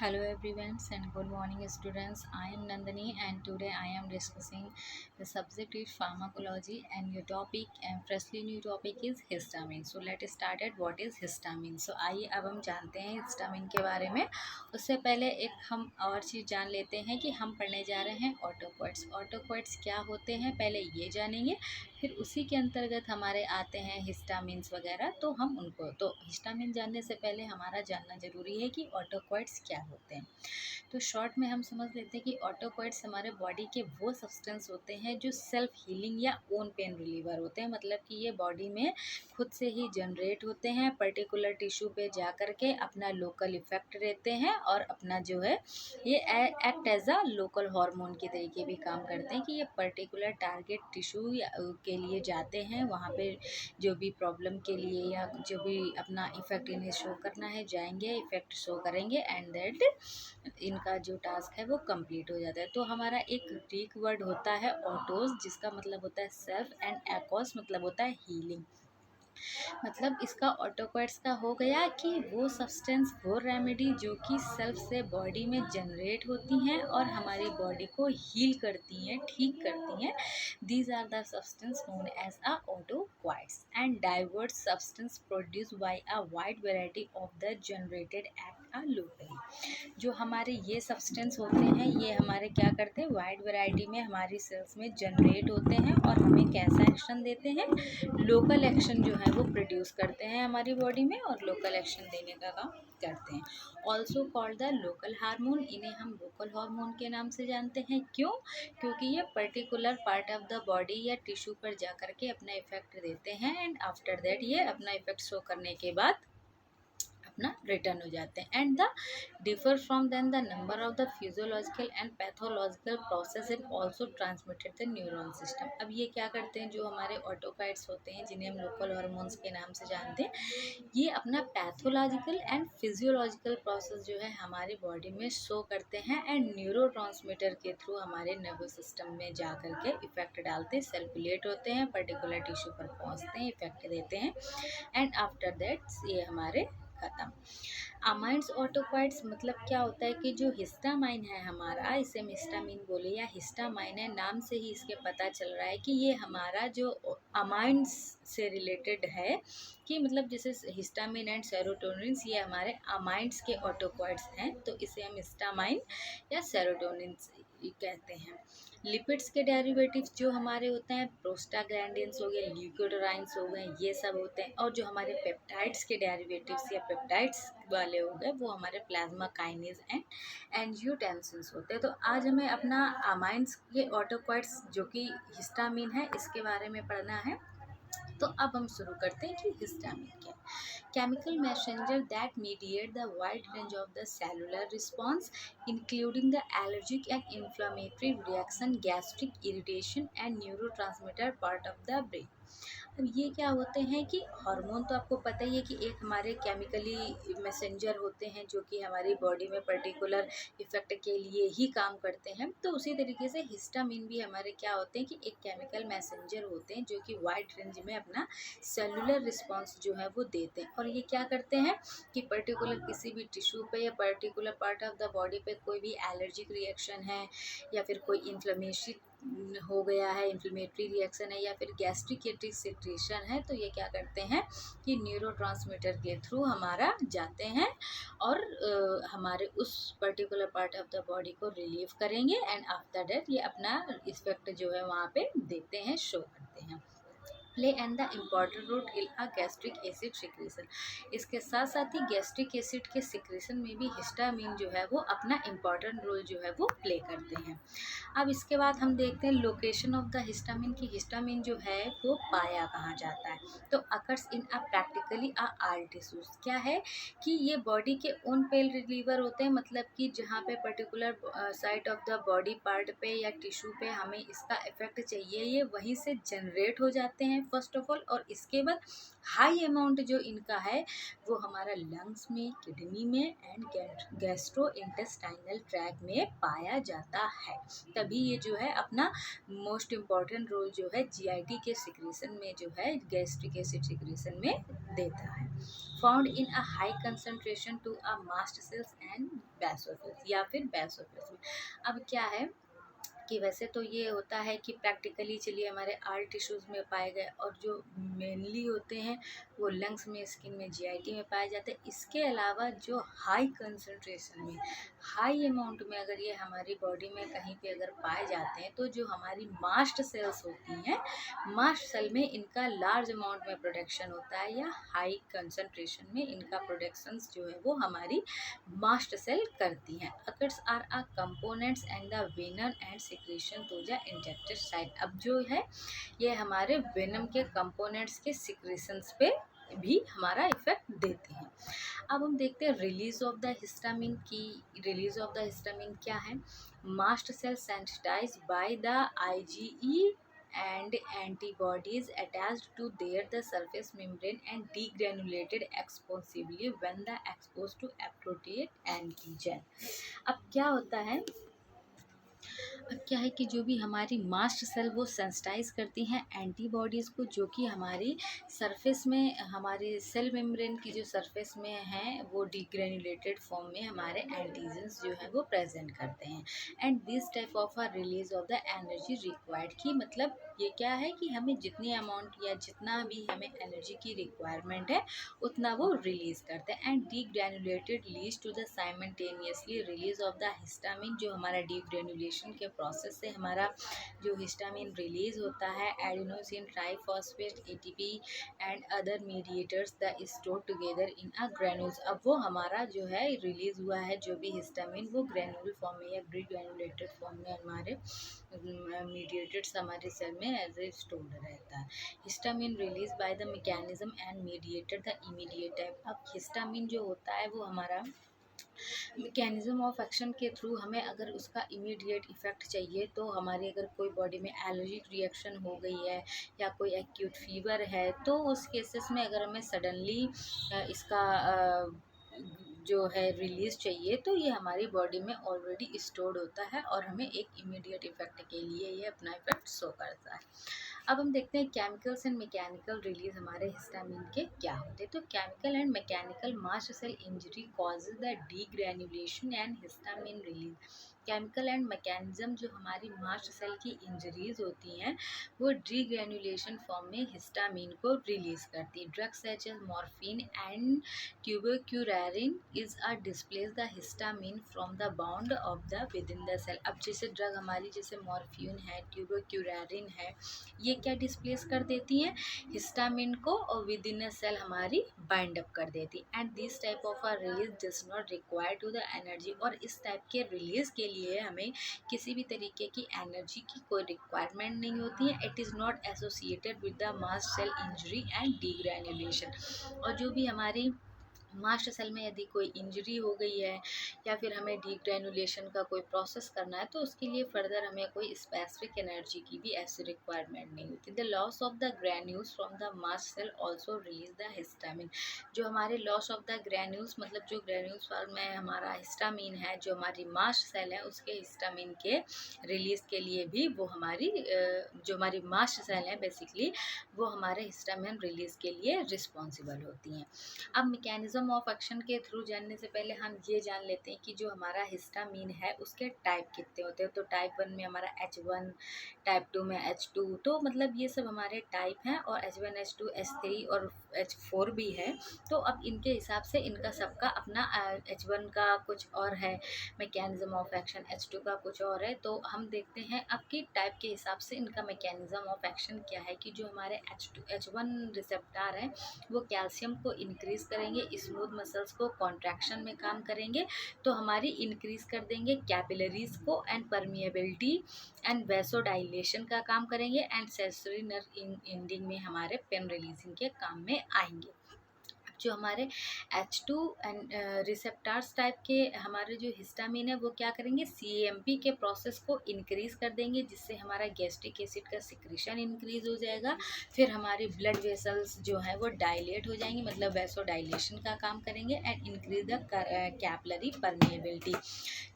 Hello everyone and good morning students. I am Nandini and today I am discussing the subject is pharmacology and your topic and freshly new topic is histamine. So let's start at what is histamine. So आइए अब हम जानते हैं histamine के बारे में। उससे पहले एक हम और चीज़ जान लेते हैं कि हम पढ़ने जा रहे हैं ऑटोक्वाट्स। ऑटोक्वाट्स क्या होते हैं पहले ये जानेंगे, फिर उसी के अंतर्गत हमारे आते हैं हिस्टामिन्स वगैरह, तो हम उनको तो हिस्टामिन जानने से पहले हमारा जानना ज़रूरी है कि ऑटोक्वाट्स क्या होते हैं। तो शॉर्ट में हम समझ लेते हैं कि ऑटोक्वाट्स हमारे बॉडी के वो सब्सटेंस होते हैं जो सेल्फ हीलिंग या ओन पेन रिलीवर होते हैं, मतलब कि ये बॉडी में खुद से ही जनरेट होते हैं, पर्टिकुलर टिश्यू पे जा कर के अपना लोकल इफेक्ट रहते हैं और अपना जो है ये act as a local hormone के तरीके भी काम करते हैं कि ये पर्टिकुलर टारगेट टिश्यू के लिए जाते हैं, वहाँ पे जो भी प्रॉब्लम के लिए या जो भी अपना इफ़ेक्ट इन्हें शो करना है जाएंगे, इफ़ेक्ट शो करेंगे एंड दैट इनका जो टास्क है वो कंप्लीट हो जाता है। तो हमारा एक ग्रीक वर्ड होता है ऑटोस, जिसका मतलब होता है सेल्फ, एंड एकॉस मतलब होता है हीलिंग। मतलब इसका ऑटोक्वाट्स का हो गया कि वो सब्सटेंस, वो रेमेडी जो कि सेल्फ से बॉडी में जनरेट होती हैं और हमारी बॉडी को हील करती हैं, ठीक करती हैं। These are the substance known as a autacoids and diverse substance produce by a wide variety of the generated act a locally. जो हमारे ये सब्सटेंस होते हैं ये हमारे क्या करते हैं, वाइड वैरायटी में हमारी सेल्स में जनरेट होते हैं और हमें कैसा एक्शन देते हैं, लोकल एक्शन जो है वो प्रोड्यूस करते हैं हमारी बॉडी में और लोकल एक्शन देने का काम करते हैं। Also called the local hormone, इन्हें हम लोकल हार्मोन के नाम से जानते हैं। क्यों? क्योंकि ये particular part of the body या टिश्यू पर जा करके अपना इफेक्ट देते हैं एंड आफ्टर दैट ये अपना इफेक्ट शो करने के बाद अपना रिटर्न हो जाते हैं and the differ from then the number of the physiological and pathological process in also transmitted the neuron system. अब ये क्या करते हैं, जो हमारे ऑटोकाइट्स होते हैं जिन्हें हम लोकल हार्मोन्स के नाम से जानते हैं, ये अपना पैथोलॉजिकल एंड फिजियोलॉजिकल प्रोसेस जो है हमारी बॉडी में शो करते हैं एंड न्यूरो के थ्रू हमारे नर्वस सिस्टम में जा करके इफेक्ट डालते हैं, सर्कुलेट होते हैं, पर्टिकुलर टिश्यू पर पहुंचते हैं, इफेक्ट देते हैं एंड आफ्टर दैट ये हमारे खत्म। अमाइंस ऑटोक्वाइट्स मतलब क्या होता है कि जो हिस्टामाइन है हमारा, इसे हम हिस्टामिन बोले या हिस्टामाइन है, नाम से ही इसके पता चल रहा है कि ये हमारा जो अमाइंस से रिलेटेड है, कि मतलब जैसे हिस्टामिन एंड सेरोटोनिन ये हमारे अमाइंस के ऑटोक्वाइट्स हैं, तो इसे हम हिस्टामाइन या सेरोटोनिन कहते हैं। लिपिड्स के डेरिवेटिव्स जो हमारे होते हैं, प्रोस्टाग्लैंडिन्स हो गए, ल्यूकोट्राइन्स हो गए, ये सब होते हैं। और जो हमारे पेप्टाइड्स के डेरिवेटिव्स या पेप्टाइड्स वाले हो गए वो हमारे प्लाज्मा काइनेज एंड एंजियोटेंसिन्स होते हैं। तो आज हमें अपना अमाइंस के ऑटोक्वाइट्स जो कि हिस्टामिन है इसके बारे में पढ़ना है। तो अब हम शुरू करते हैं कि हिस्टामिन क्या है। Chemical messenger that mediate the wide range of the cellular response including the allergic and inflammatory reaction, gastric irritation and neurotransmitter part of the brain. अब ये क्या होते हैं कि हार्मोन तो आपको पता ही है कि एक हमारे केमिकली मैसेंजर होते हैं जो कि हमारी बॉडी में पर्टिकुलर इफेक्ट के लिए ही काम करते हैं। तो उसी तरीके से हिस्टामिन भी हमारे क्या होते हैं कि एक केमिकल मैसेंजर होते हैं जो कि वाइड रेंज में अपना सेलुलर रिस्पॉन्स जो है वो देते हैं। और ये क्या करते हैं कि पर्टिकुलर किसी भी टिश्यू पे या particular part of the body पे कोई भी एलर्जिक रिएक्शन है या फिर कोई इन्फ्लेमेशन हो गया है, इन्फ्लेमेटरी रिएक्शन है या फिर गैस्ट्रिक सिक्रेशन है, तो ये क्या करते हैं कि न्यूरोट्रांसमीटर के थ्रू हमारा जाते हैं और हमारे उस particular part of the body को रिलीव करेंगे एंड आफ्टर दैट ये अपना इफेक्ट जो है वहाँ पे देते हैं, शो करते हैं। Play and the important role in a gastric acid secretion. इसके साथ साथ ही गैस्ट्रिक एसिड के सिक्रेशन में भी हिस्टामिन जो है वो अपना इम्पॉर्टेंट रोल जो है वो प्ले करते हैं। अब इसके बाद हम देखते हैं लोकेशन ऑफ द हिस्टामिन, की हिस्टामिन जो है वो पाया कहाँ जाता है। तो occurs in a practically a all tissues, क्या है कि ये बॉडी के ओन पेल रिलीवर होते हैं, मतलब कि जहाँ पे particular side of the body part पे या टिश्यू पे हमें इसका इफेक्ट चाहिए ये वहीं से जनरेट हो जाते हैं फर्स्ट ऑफ ऑल। और इसके बाद हाई अमाउंट जो इनका है वो हमारा लंग्स में, किडनी में एंड गैस्ट्रो इंटेस्टाइनल ट्रैक में पाया जाता है। तभी ये जो है अपना मोस्ट इम्पॉर्टेंट रोल जो है जीआईटी के सिक्रेशन में जो है, गैस्ट्रिक एसिड सिक्रेशन में देता है। Found in a high concentration to a mast cells and basophils या फिर बेसोफिल्स में। अब क्या है कि वैसे तो ये होता है कि प्रैक्टिकली चलिए हमारे आल टिश्यूज़ में पाए गए, और जो मेनली होते हैं वो लंग्स में, स्किन में, जीआईटी में पाए जाते हैं। इसके अलावा जो हाई कंसंट्रेशन में, हाई अमाउंट में अगर ये हमारी बॉडी में कहीं पे अगर पाए जाते हैं, तो जो हमारी मास्ट सेल्स होती हैं, मास्ट सेल में इनका लार्ज अमाउंट में प्रोडक्शन होता है, या हाई कंसंट्रेशन में इनका प्रोडक्शंस जो है वो हमारी मास्ट सेल करती हैं। Occurs are a components and the venom and secretion to the injected site. अब जो है ये हमारे वेनम के कंपोनेंट्स के सिक्रीशंस पे भी हमारा इफेक्ट देते हैं। अब हम देखते हैं रिलीज ऑफ द हिस्टामिन की। रिलीज ऑफ द हिस्टामिन क्या है? Mast cell sensitize by the IgE and antibodies attached to the surface membrane and degranulated expansively when the exposed to appropriate antigen। अब क्या होता है, अब क्या है कि जो भी हमारी मास्ट सेल वो सेंसिटाइज करती हैं एंटीबॉडीज़ को, जो कि हमारी सरफेस में, हमारे सेल मेम्ब्रेन की जो सरफेस में है वो डिग्रेनुलेटेड फॉर्म में हमारे एंटीजन्स जो है वो प्रेजेंट करते हैं। And this type of a release of the energy required, की मतलब ये क्या है कि हमें जितनी अमाउंट या जितना भी हमें एनर्जी की रिक्वायरमेंट है उतना वो रिलीज करते हैं। And degranulated leads to the simultaneously release of the histamine. जो हमारा डीग्रेनुलेशन के प्रोसेस से हमारा जो हिस्टामिन रिलीज होता है, adenosine triphosphate, ATP and other mediators the store together in a granules. अब वो हमारा जो है रिलीज हुआ है जो भी हिस्टामिन, वो ग्रैन्यूल फॉर्म में या ग्रेन्युलेटेड फॉर्म में हमारे मीडिएटर्स हमारे सेल में एज ए स्टोर्ड रहता है। Histamine release by the mechanism and mediated the immediate type. अब हिस्टामिन जो होता है वो हमारा मैकेनिज्म ऑफ एक्शन के थ्रू, हमें अगर उसका इमीडिएट इफ़ेक्ट चाहिए, तो हमारी अगर कोई बॉडी में एलर्जिक रिएक्शन हो गई है या कोई एक्यूट फीवर है, तो उस केसेस में अगर हमें सडनली इसका जो है रिलीज़ चाहिए, तो ये हमारी बॉडी में ऑलरेडी स्टोर्ड होता है और हमें एक इमीडिएट इफ़ेक्ट के लिए ये अपना इफ़ेक्ट शो करता है। अब हम देखते हैं केमिकल्स एंड मैकेनिकल रिलीज हमारे हिस्टामिन के क्या होते हैं। तो chemical and mechanical mast cell injury causes the degranulation and histamine release. Chemical and mechanism जो हमारी मास्ट सेल की इंजरीज होती हैं वो डीग्रेन्युलेशन फॉर्म में हिस्टामिन को रिलीज करती है। Drugs such as morphine and tubocurarine is a displace the histamine from the bound of the within the cell. अब जैसे ड्रग हमारी जैसे मॉर्फिन है, ट्यूबरक्यूरेरिन है, ये क्या डिस्प्लेस कर देती हैं? हिस्टामिन को, और विद इन अ सेल हमारी बाइंड अप कर देती। And this type of a release does not require to the energy. और इस टाइप के रिलीज के लिए हमें किसी भी तरीके की एनर्जी की कोई रिक्वायरमेंट नहीं होती है। It is not associated with the mast cell injury and degranulation. और जो भी हमारी मास्ट सेल में यदि कोई इंजरी हो गई है या फिर हमें डीग्रेनुलेशन का कोई प्रोसेस करना है, तो उसके लिए फर्दर हमें कोई स्पेसिफिक एनर्जी की भी ऐसी रिक्वायरमेंट नहीं होती। The loss of the granules from the mast cell also release the histamine. जो हमारे लॉस ऑफ द ग्रैन्यूल्स, मतलब जो ग्रैन्यूल्स में हमारा हिस्टामिन है, जो हमारी मास्ट सेल है उसके हिस्टामिन के रिलीज के लिए भी वो हमारी जो हमारी मास्ट सेल है बेसिकली वो हमारे हिस्टामिन रिलीज के लिए रिस्पॉन्सिबल होती हैं। अब मैकेनिज्म ऑफ एक्शन के थ्रू जानने से पहले हम ये जान लेते हैं कि जो हमारा हिस्टामिन है उसके टाइप कितने होते हैं। तो टाइप 1 में हमारा H1, टाइप 2 में H2, तो मतलब ये सब हमारे टाइप हैं, और H1, H2, H3 और H4 भी है। तो अब इनके हिसाब से इनका सबका अपना H1 का कुछ और है मैकेनिज्म ऑफ एक्शन, H2 का कुछ और है। तो हम देखते हैं अब की टाइप के हिसाब से इनका मैकेनिज्म ऑफ एक्शन क्या है। कि जो हमारे H1 रिसेप्टार हैं वो कैल्शियम को इंक्रीज़ करेंगे, स्मूथ मसल्स को कॉन्ट्रैक्शन में काम करेंगे, तो हमारी इंक्रीज़ कर देंगे कैपिलरीज को, एंड परमिएबिलिटी एंड वैसोडाइलेशन का काम करेंगे, एंड सेंसरी नर्व एंडिंग में हमारे पेन रिलीजिंग के काम में आएंगे। जो हमारे H2 एंड रिसेप्टार्स टाइप के हमारे जो हिस्टामिन है वो क्या करेंगे, CAMP के प्रोसेस को इंक्रीज़ कर देंगे, जिससे हमारा गैस्ट्रिक एसिड का सिक्रीशन इंक्रीज़ हो जाएगा। फिर हमारे ब्लड वेसल्स जो है वो डायलेट हो जाएंगे, मतलब वैसो डायलेशन का काम करेंगे, and increase the capillary permeability.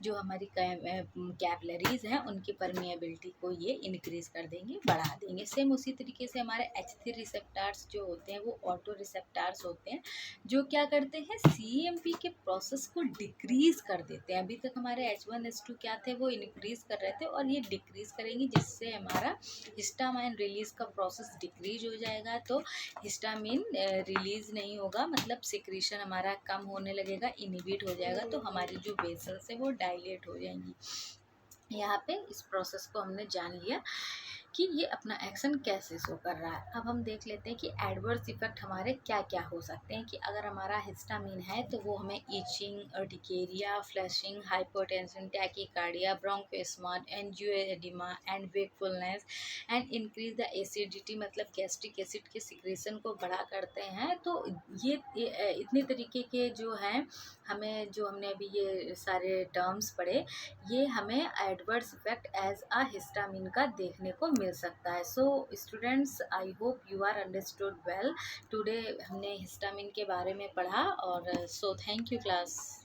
जो हमारी कैपलरीज हैं उनकी परमिएबिलिटी को ये इंक्रीज़ कर देंगे, बढ़ा देंगे। सेम उसी तरीके से हमारे H3 रिसेप्टार्स जो होते हैं वो ऑटो रिसेप्टार्स होते हैं, जो क्या करते हैं, CMP के प्रोसेस को डिक्रीज कर देते हैं। अभी तक हमारे H1 H2 क्या थे, वो इंक्रीज कर रहे थे और ये डिक्रीज करेंगी, जिससे हमारा हिस्टामाइन रिलीज का प्रोसेस डिक्रीज हो जाएगा। तो हिस्टामिन रिलीज नहीं होगा, मतलब सिक्रीशन हमारा कम होने लगेगा, इनिबिट हो जाएगा, तो हमारी जो वेसल्स है वो डायलेट हो जाएंगी। यहाँ पे इस प्रोसेस को हमने जान लिया कि ये अपना एक्शन कैसे शो कर रहा है। अब हम देख लेते हैं कि एडवर्स इफेक्ट हमारे क्या क्या हो सकते हैं। कि अगर हमारा हिस्टामिन है तो वो हमें itching, urticaria, flushing, hypotension, tachycardia, bronchospasm, angioedema and wakefulness and increase the acidity, मतलब गैस्ट्रिक एसिड के सिक्रेशन को बढ़ा करते हैं। तो ये इतने तरीके के जो हैं, हमें जो हमने अभी ये सारे टर्म्स पढ़े, ये हमें adverse effect as a histamine का देखने को मिल सकता है। So students, I hope you are understood well. Today हमने हिस्टामिन के बारे में पढ़ा, और सो थैंक यू क्लास।